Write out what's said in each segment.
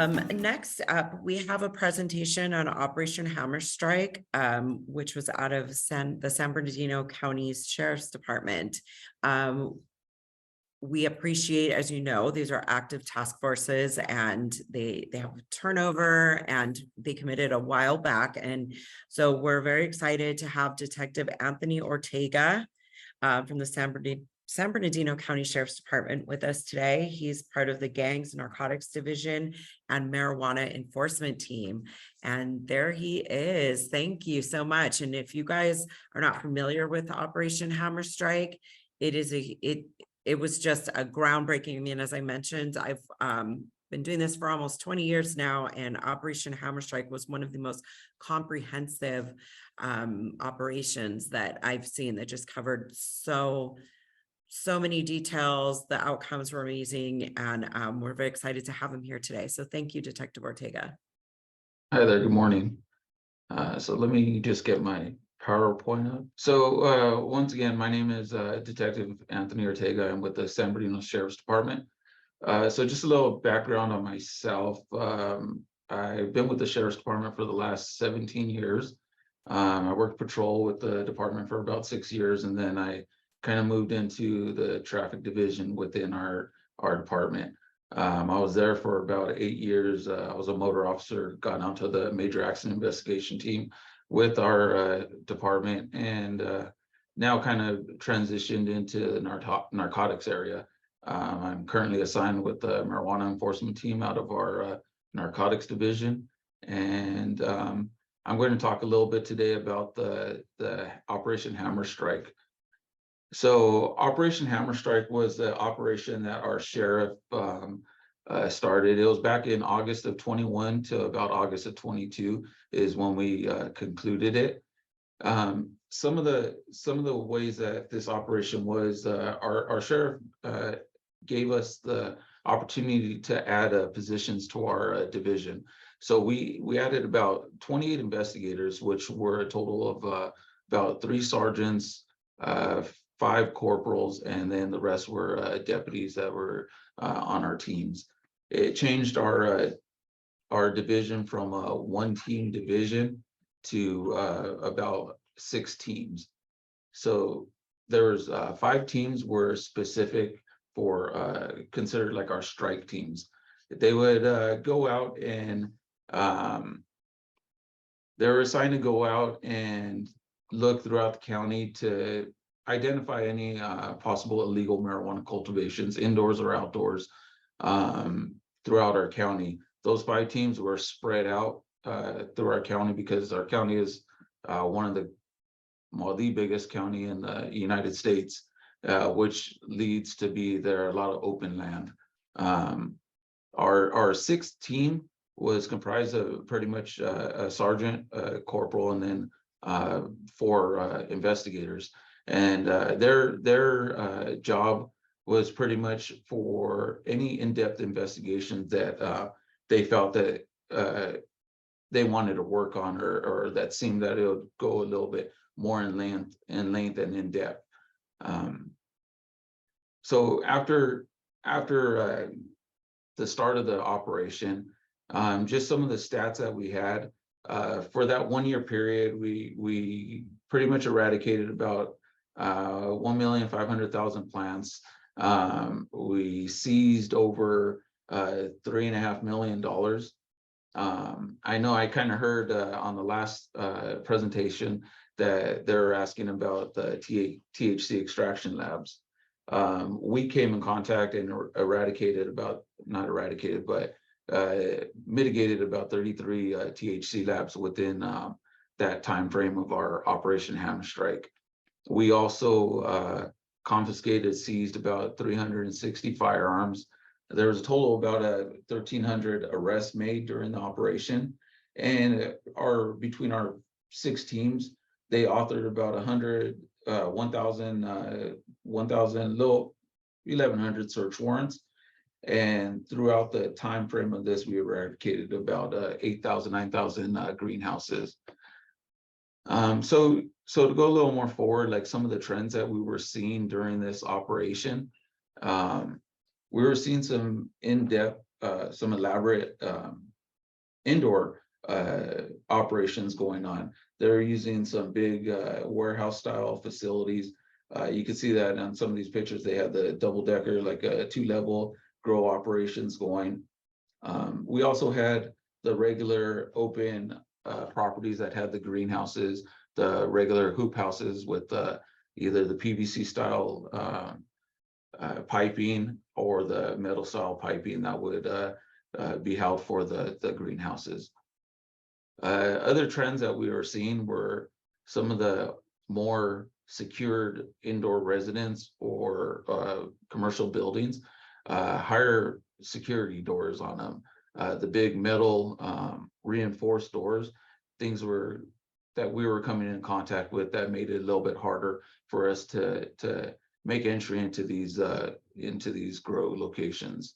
Next up, we have a presentation on Operation Hammer Strike, which was out of the San Bernardino County's Sheriff's Department. We appreciate, as you know, these are active task forces and they have turnover and they committed a while back. And so we're very excited to have Detective Anthony Ortega from the San Bernardino County Sheriff's Department with us today. He's part of the Gangs and Narcotics Division and Marijuana Enforcement Team. And there he is. Thank you so much. And if you guys are not familiar with Operation Hammer Strike, it was just a groundbreaking. I mean, as I mentioned, I've been doing this for almost 20 years now, and Operation Hammer Strike was one of the most comprehensive operations that I've seen that just covered so many details. The outcomes were amazing, and we're very excited to have him here today. So thank you, Detective Ortega. Hi there, good morning. So let me just get my PowerPoint up. So once again, my name is Detective Anthony Ortega. I'm with the San Bernardino Sheriff's Department. So just a little background on myself. I've been with the Sheriff's Department for the last 17 years. I worked patrol with the department for about 6 years, and then I kind of moved into the traffic division within our department. I was there for about 8 years. I was a motor officer, got onto the major accident investigation team with our department, and now kind of transitioned into the narcotics area. I'm currently assigned with the marijuana enforcement team out of our narcotics division, and I'm going to talk a little bit today about the Operation Hammer Strike. So Operation Hammer Strike was the operation that our sheriff started. It was back in August of 21 to about August of 22 is when we concluded it. Some of the ways that this operation was, our sheriff gave us the opportunity to add positions to our division. So we added about 28 investigators, which were a total of about 3 sergeants, 5 corporals, and then the rest were deputies that were on our teams. It changed our division from a 1-team division to about 6 teams. So there's 5 teams were specific for considered like our strike teams. They would go out and they were assigned to go out and look throughout the county to identify any possible illegal marijuana cultivations, indoors or outdoors, throughout our county. Those 5 teams were spread out through our county because our county is one of the biggest county in the United States, which leads to be there are a lot of open land. Our 6th team was comprised of pretty much a sergeant, a corporal, and then 4 investigators. And their job was pretty much for any in-depth investigation that they felt that they wanted to work on, or that seemed that it would go a little bit more in length and in depth. So after the start of the operation, just some of the stats that we had for that 1-year period, we pretty much eradicated about 1,500,000 plants. We seized over $3.5 million. I know I kind of heard on the last presentation that they're asking about the THC extraction labs. We came in contact and mitigated about 33 THC labs within that time frame of our Operation Hammer Strike. We also seized about 360 firearms. There was a total of about 1,300 arrests made during the operation, and between our 6 teams, they authored about 1,100 search warrants. And throughout the time frame of this, we eradicated about 8,000, 9,000 greenhouses. So to go a little more forward, like some of the trends that we were seeing during this operation, we were seeing some in-depth some elaborate indoor operations going on. They're using some big warehouse style facilities. You can see that on some of these pictures. They have the double decker, like a 2-level grow operations going. We also had the regular open properties that had the greenhouses, the regular hoop houses with either the PVC style piping or the metal style piping that would be held for the greenhouses. Other trends that we were seeing were some of the more secured indoor residence or commercial buildings, higher security doors on them. The big metal reinforced doors, things that we were coming in contact with that made it a little bit harder for us to make entry into these grow locations.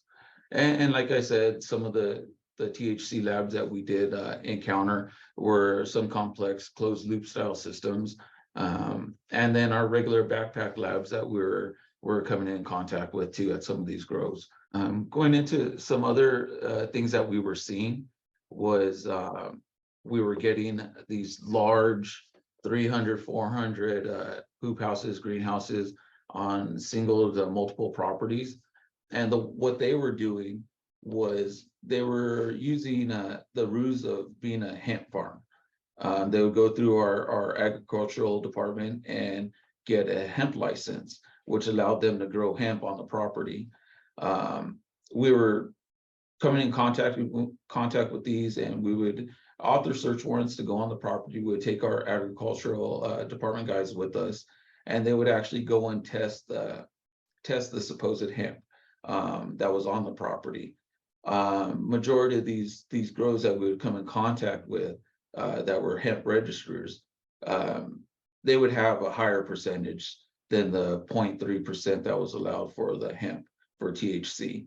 And like I said, some of the THC labs that we did encounter were some complex closed loop style systems. And then our regular backpack labs that we're coming in contact with too at some of these grows. Going into some other things that we were seeing was we were getting these large 300, 400 hoop houses, greenhouses on single to multiple properties. And what they were doing was they were using the ruse of being a hemp farm. They would go through our agricultural department and get a hemp license, which allowed them to grow hemp on the property. We were coming in contact with these, and we would author search warrants to go on the property. We would take our agricultural department guys with us, and they would actually go and test the supposed hemp that was on the property. Majority of these grows that we would come in contact with that were hemp registrars, they would have a higher percentage than the 0.3% that was allowed for the hemp for THC.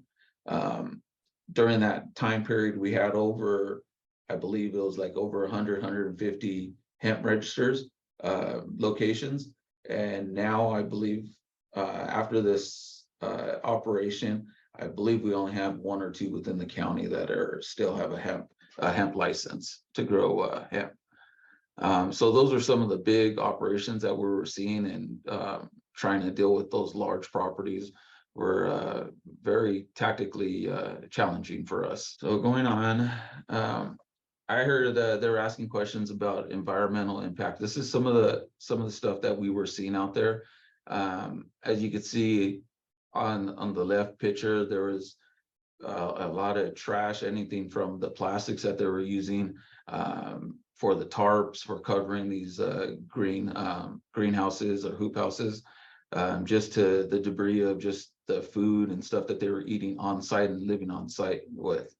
During that time period, we had over, I believe it was like over 100, 150 hemp registers locations. And now I believe after this operation, I believe we only have 1 or 2 within the county that still have a hemp license to grow hemp. So those are some of the big operations that we were seeing, and trying to deal with those large properties were very tactically challenging for us. So going on, I heard that they were asking questions about environmental impact. This is some of the stuff that we were seeing out there. As you can see on the left picture, there was a lot of trash, anything from the plastics that they were using for the tarps for covering these greenhouses or hoop houses, just to the debris of just the food and stuff that they were eating on site and living on site with.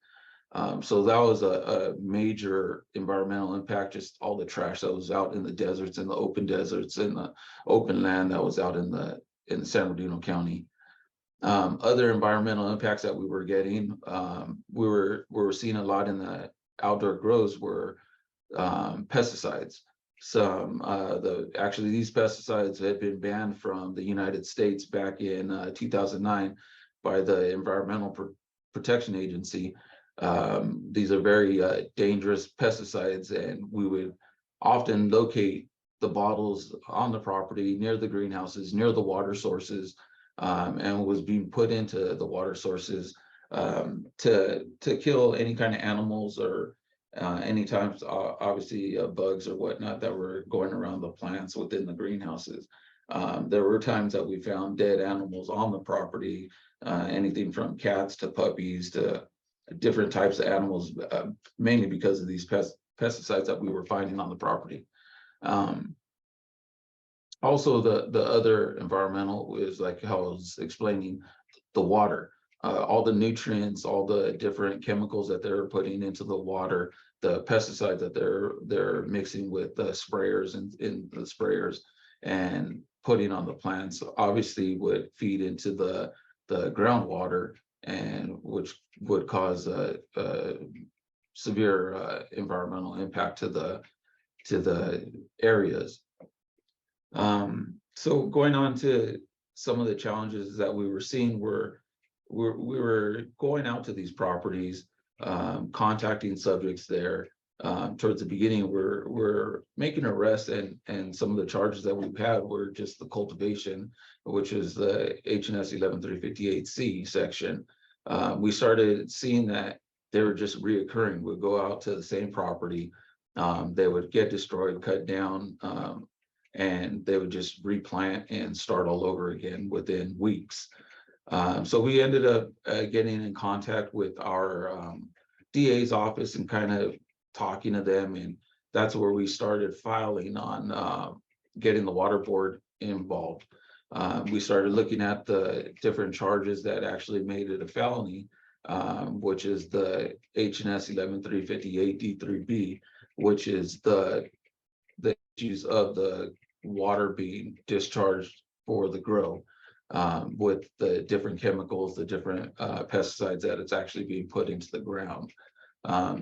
So that was a major environmental impact, just all the trash that was out in the deserts and the open deserts and the open land that was out in San Bernardino County. Other environmental impacts that we were getting, we were seeing a lot in the outdoor grows were pesticides. Actually these pesticides had been banned from the United States back in 2009 by the Environmental Protection Agency. These are very dangerous pesticides, and we would often locate the bottles on the property near the greenhouses, near the water sources, and was being put into the water sources to kill any kind of animals or any times obviously bugs or whatnot that were going around the plants within the greenhouses. There were times that we found dead animals on the property, anything from cats to puppies to different types of animals, mainly because of these pesticides that we were finding on the property. Also, the other environmental is like how I was explaining, the water, all the nutrients, all the different chemicals that they're putting into the water, the pesticides that they're mixing with the sprayers and in the sprayers and putting on the plants, obviously would feed into the groundwater, and which would cause a severe environmental impact to the areas. So going on to some of the challenges that we were seeing were we were going out to these properties, contacting subjects there. Towards the beginning, we're making arrests, and some of the charges that we've had were just the cultivation, which is the HNS 11358C section. We started seeing that they were just reoccurring. We'd go out to the same property, they would get destroyed, cut down, and they would just replant and start all over again within weeks. So we ended up getting in contact with our DA's office and kind of talking to them, and that's where we started filing on getting the water board involved. We started looking at the different charges that actually made it a felony, which is the HNS 11358 D3B, which is the issues of the water being discharged for the grow, with the different chemicals, the different pesticides that it's actually being put into the ground.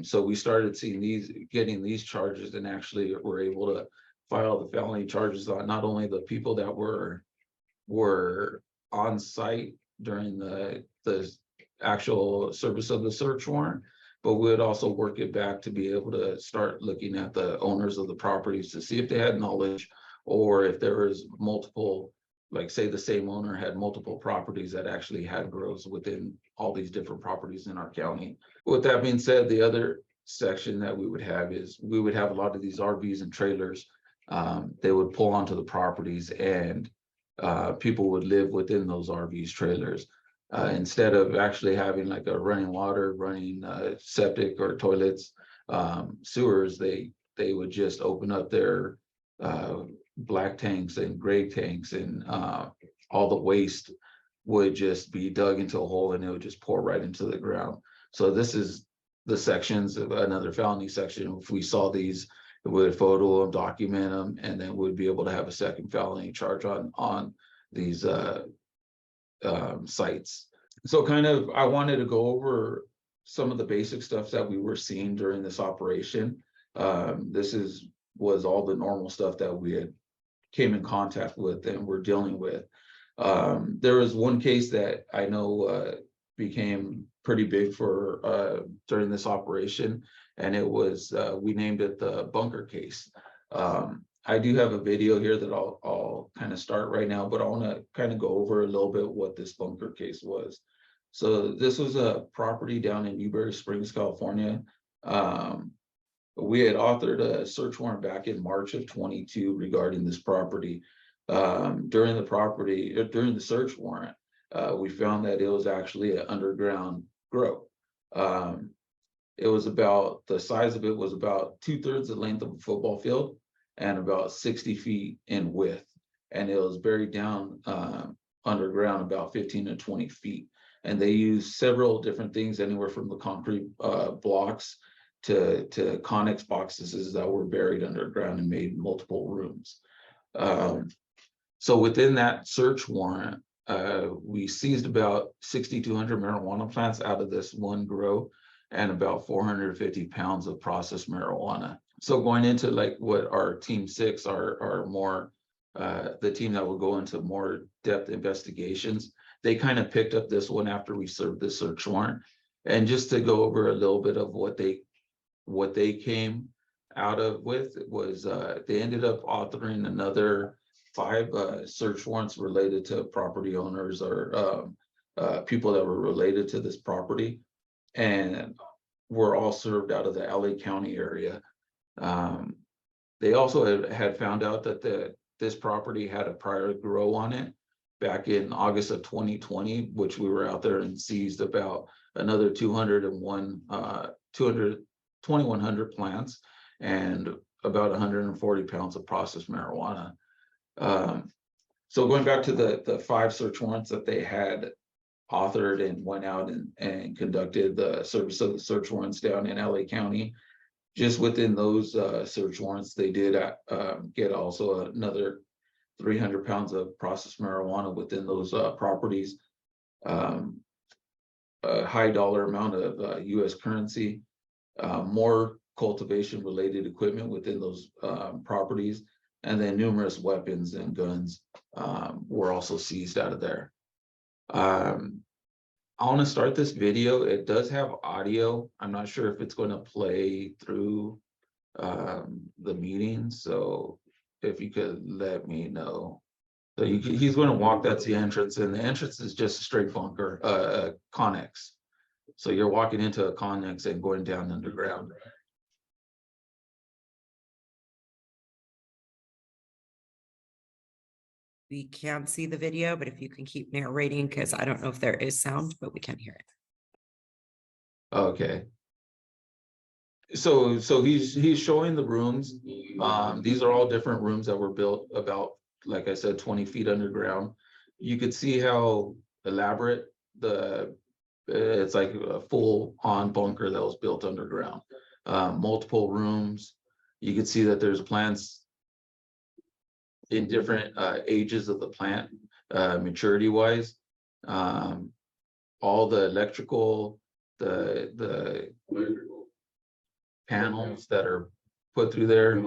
So we started seeing getting these charges, and actually were able to file the felony charges on not only the people that were on site during the actual service of the search warrant, but we would also work it back to be able to start looking at the owners of the properties to see if they had knowledge, or if there was multiple, like say the same owner had multiple properties that actually had grows within all these different properties in our county. With that being said, the other section that we would have is we would have a lot of these RVs and trailers. They would pull onto the properties, and people would live within those RVs, trailers. Instead of actually having like a running water, running septic or toilets, sewers, they would just open up their black tanks and gray tanks, and all the waste would just be dug into a hole, and it would just pour right into the ground. So this is the sections of another felony section. If we saw these, we would photo them, document them, and then we'd be able to have a second felony charge on these sites. So kind of, I wanted to go over some of the basic stuff that we were seeing during this operation. This was all the normal stuff that we had came in contact with and we're dealing with. There was one case that I know became pretty big for during this operation, and it was we named it the bunker case. I do have a video here that I'll kind of start right now, but I want to kind of go over a little bit what this bunker case was. So this was a property down in Newberry Springs, California. We had authored a search warrant back in March of 22 regarding this property. During the search warrant, we found that it was actually an underground grow. It was about, the size of it was about 2/3 the length of a football field and about 60 feet in width. And it was buried down underground about 15 to 20 feet. And they used several different things, anywhere from the concrete blocks to Connex boxes that were buried underground and made multiple rooms. So within that search warrant, we seized about 6,200 marijuana plants out of this one grow, and about 450 pounds of processed marijuana. So going into like what our team 6 are more, the team that will go into more depth investigations, they kind of picked up this one after we served the search warrant. And just to go over a little bit of what they came out of with, it was they ended up authoring another 5 search warrants related to property owners or people that were related to this property, and were all served out of the LA County area. They also had found out that this property had a prior grow on it back in August of 2020, which we were out there and seized about another 2,100 plants and about 140 pounds of processed marijuana. So going back to the 5 search warrants that they had authored and went out and conducted the service of the search warrants down in LA County, just within those search warrants, they did get also another 300 pounds of processed marijuana within those properties, a high dollar amount of US currency, more cultivation related equipment within those properties, and then numerous weapons and guns were also seized out of there. I want to start this video. It does have audio. I'm not sure if it's going to play through the meeting. So if you could let me know. So he's going to walk, that's the entrance, and the entrance is just a straight bunker, connex. So you're walking into a connex and going down underground. We can't see the video, but if you can keep narrating, because I don't know if there is sound, but we can hear it. Okay. So he's showing the rooms. These are all different rooms that were built about, like I said, 20 feet underground. You could see how elaborate it's like a full on bunker that was built underground. Multiple rooms. You could see that there's plants in different ages of the plant, maturity wise. All the electrical, the panels that are put through there,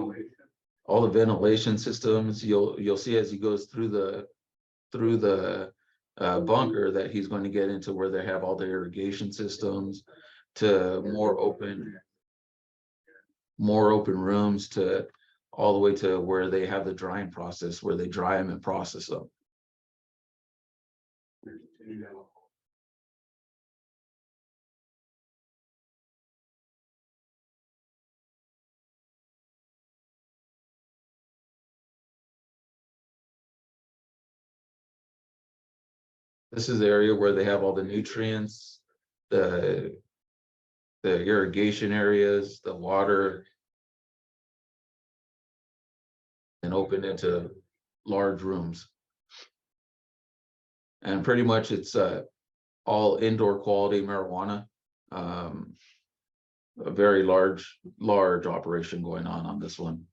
all the ventilation systems. You'll see as he goes through the bunker that he's going to get into where they have all the irrigation systems, to more open rooms, to all the way to where they have the drying process, where they dry them and process them. This is the area where they have all the nutrients, the irrigation areas, the water, and open into large rooms. And pretty much it's all indoor quality marijuana. A very large operation going on this one.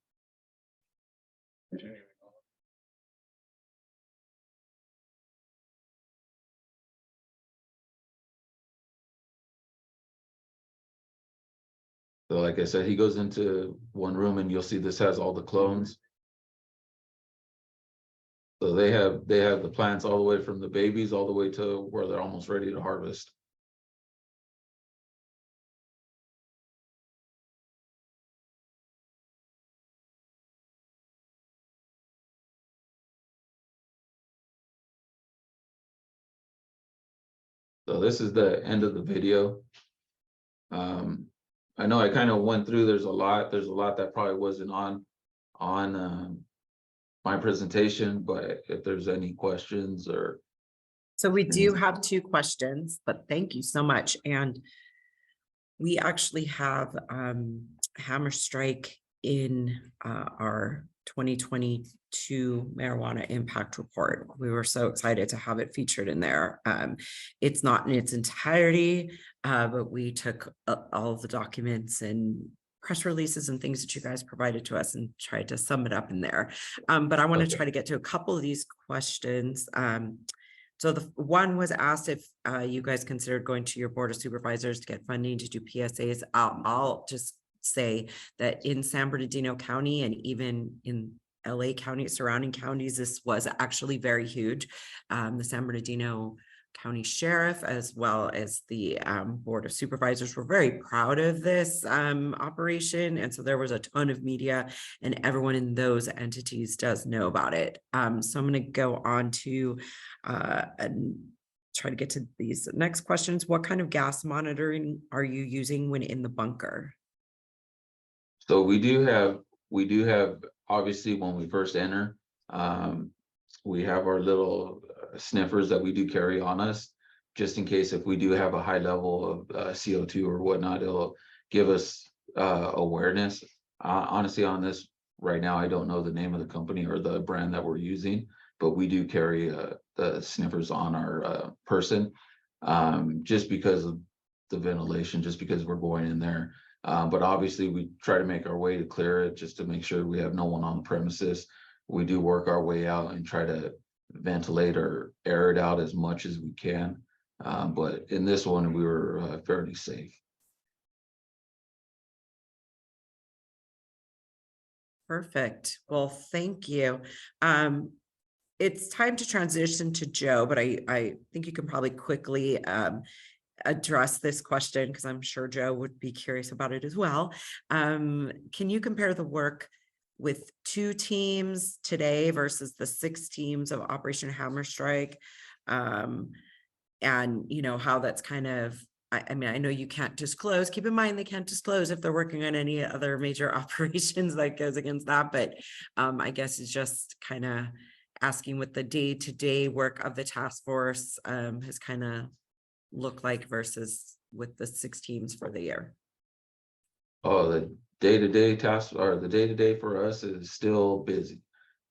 So like I said, he goes into one room and you'll see this has all the clones. So they have the plants all the way from the babies all the way to where they're almost ready to harvest. So this is the end of the video. I know I kind of went through, there's a lot that probably wasn't on my presentation, but if there's any questions or. So we do have 2 questions, but thank you so much. And we actually have Hammer Strike in our 2022 marijuana impact report. We were so excited to have it featured in there. It's not in its entirety, but we took all of the documents and press releases and things that you guys provided to us and tried to sum it up in there. But I want to try to get to a couple of these questions. So the one was asked if you guys considered going to your board of supervisors to get funding to do PSAs. I'll just say that in San Bernardino County and even in LA County, surrounding counties, this was actually very huge. The San Bernardino County Sheriff, as well as the Board of Supervisors, were very proud of this operation. And so there was a ton of media and everyone in those entities does know about it. So I'm going to go on to and try to get to these next questions. What kind of gas monitoring are you using when in the bunker? So we do have obviously when we first enter, we have our little sniffers that we do carry on us, just in case if we do have a high level of CO2 or whatnot, it'll give us awareness. Honestly, on this right now, I don't know the name of the company or the brand that we're using, but we do carry the sniffers on our person, just because of the ventilation, just because we're going in there. But obviously we try to make our way to clear it just to make sure we have no one on the premises. We do work our way out and try to ventilate or air it out as much as we can. But in this one, we were fairly safe. Perfect. Well, thank you. it's time to transition to Joe, but I think you can probably quickly address this question because I'm sure Joe would be curious about it as well. Can you compare the work with 2 teams today versus the 6 teams of Operation Hammer Strike? And how that's kind of, I mean, I know you can't disclose, keep in mind, they can't disclose if they're working on any other major operations that goes against that. But I guess it's just kind of asking what the day-to-day work of the task force has kind of looked like versus with the 6 teams for the year. Oh, the day-to-day task, or the day-to-day for us is still busy.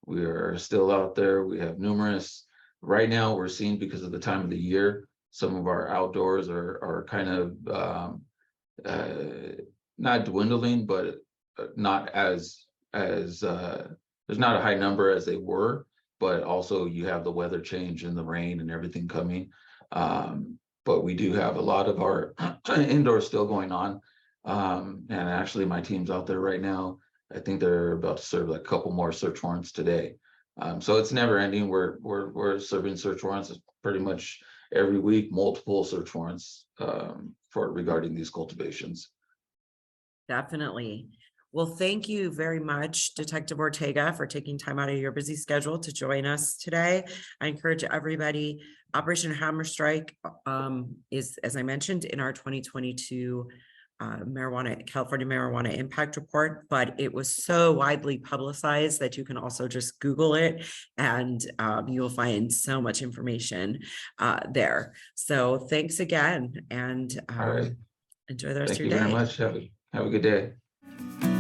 We are still out there. We have numerous, right now we're seeing, because of the time of the year, some of our outdoors are kind of not dwindling, but not as there's not a high number as they were, but also you have the weather change and the rain and everything coming. But we do have a lot of our indoors still going on. And actually my team's out there right now. I think they're about to serve like a couple more search warrants today. So it's never ending. We're serving search warrants pretty much every week, multiple search warrants for regarding these cultivations. Definitely. Well, thank you very much, Detective Ortega, for taking time out of your busy schedule to join us today. I encourage everybody, Operation Hammer Strike is, as I mentioned, in our 2022 California marijuana impact report, but it was so widely publicized that you can also just Google it and you'll find so much information there. So thanks again, and All right. enjoy the rest Thank of you your very day. much. Have a good day.